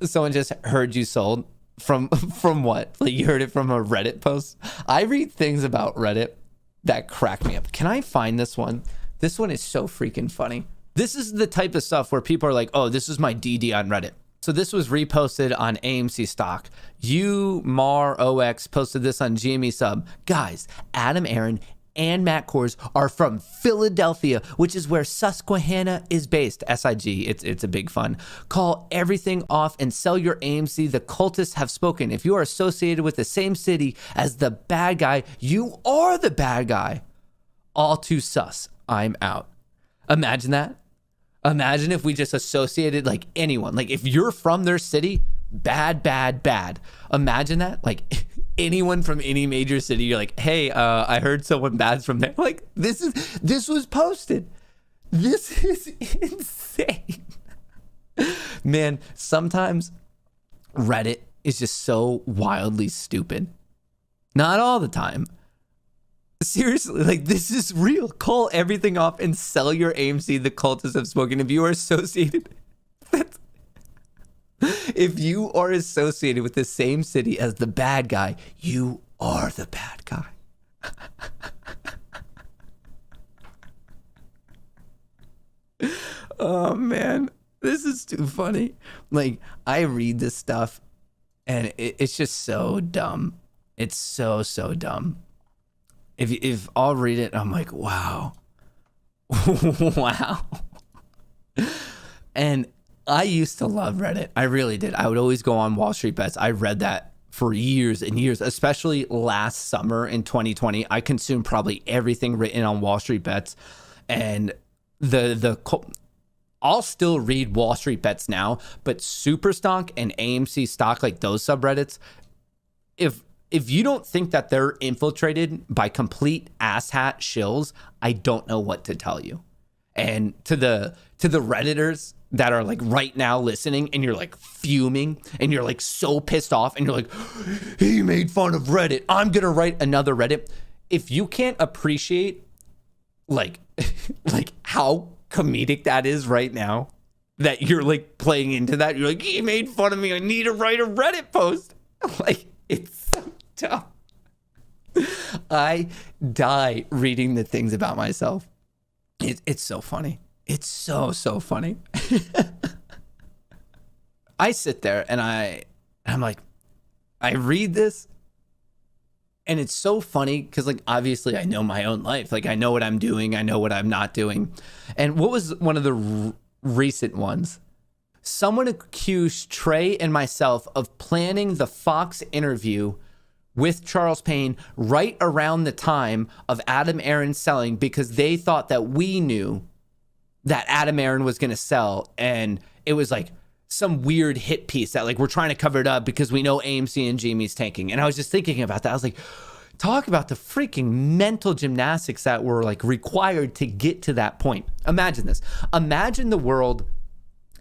Someone just heard you sold from what? Like you heard it from a Reddit post? I read things about Reddit that crack me up. Can I find this one? This one is so freaking funny. This is the type of stuff where people are like, oh, this is my DD on Reddit. So this was reposted on AMC stock. UMarOX posted this on GME sub. Guys, Adam Aaron and Matt Kohrs are from Philadelphia, which is where Susquehanna is based. SIG, it's a big fun. Call everything off and sell your AMC. The cultists have spoken. If you are associated with the same city as the bad guy, you are the bad guy. All too sus. I'm out. Imagine that. Imagine if we just associated like anyone. Like if you're from their city, bad. Imagine that. Like anyone from any major city, you're like, hey, I heard someone bad's from there. Like this was posted. This is insane. Man, sometimes Reddit is just so wildly stupid. Not all the time. Seriously, like this is real. Call everything off and sell your AMC. The cultists have spoken. If you are associated, if you are associated with the same city as the bad guy, you are the bad guy. Oh man, this is too funny. Like I read this stuff, and it's just so dumb. It's so dumb. If I'll read it, I'm like, wow. Wow. And I used to love Reddit. I really did. I would always go on Wall Street Bets. I read that for years and years, especially last summer in 2020. I consumed probably everything written on Wall Street Bets. And I'll still read Wall Street Bets now, but Superstock and AMC stock, like those subreddits, if you don't think that they're infiltrated by complete asshat shills, I don't know what to tell you. And to the Redditors that are like right now listening and you're like fuming and you're like so pissed off and you're like, he made fun of Reddit, I'm going to write another Reddit. If you can't appreciate like how comedic that is right now, that you're like playing into that, you're like, he made fun of me, I need to write a Reddit post. Like, it's so dumb. I die reading the things about myself. It's so funny. It's so funny. I sit there and I'm like, I read this and it's so funny because like obviously I know my own life. Like I know what I'm doing. I know what I'm not doing. And what was one of the recent ones? Someone accused Trey and myself of planning the Fox interview with Charles Payne right around the time of Adam Aaron selling because they thought that we knew that Adam Aaron was going to sell. And it was like some weird hit piece that like we're trying to cover it up because we know AMC and Jamie's tanking. And I was just thinking about that. I was like, talk about the freaking mental gymnastics that were like required to get to that point. Imagine this. Imagine the world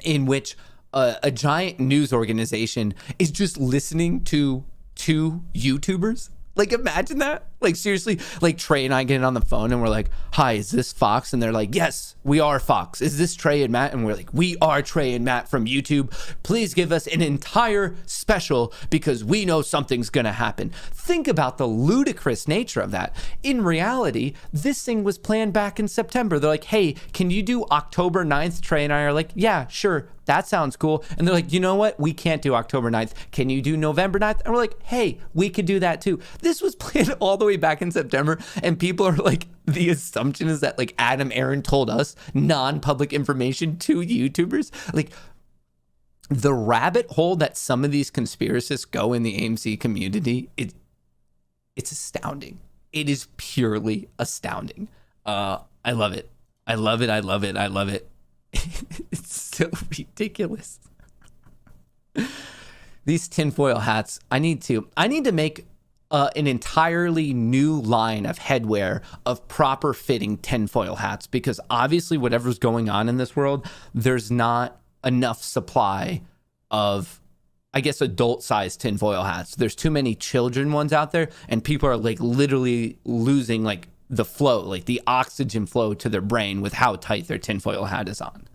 in which a giant news organization is just listening to two YouTubers. Like imagine that. Like seriously, like Trey and I get on the phone and we're like, hi, is this Fox? And they're like, yes, we are Fox. Is this Trey and Matt? And we're like, we are Trey and Matt from YouTube. Please give us an entire special because we know something's gonna happen. Think about the ludicrous nature of that. In reality, this thing was planned back in September. They're like, hey, can you do October 9th? Trey and I are like, yeah, sure. That sounds cool. And they're like, you know what? We can't do October 9th. Can you do November 9th? And we're like, hey, we could do that too. This was planned all the way back in September. And people are like, the assumption is that like Adam Aaron told us non-public information to YouTubers. Like the rabbit hole that some of these conspiracists go in the AMC community, it's astounding. It is purely astounding. I love it. I love it. I love it. I love it. It's so ridiculous. These tinfoil hats, I need to make an entirely new line of headwear of proper fitting tinfoil hats because obviously whatever's going on in this world, there's not enough supply of, I guess, adult sized tinfoil hats. There's too many children ones out there and people are like literally losing like the flow, like the oxygen flow to their brain with how tight their tinfoil hat is on.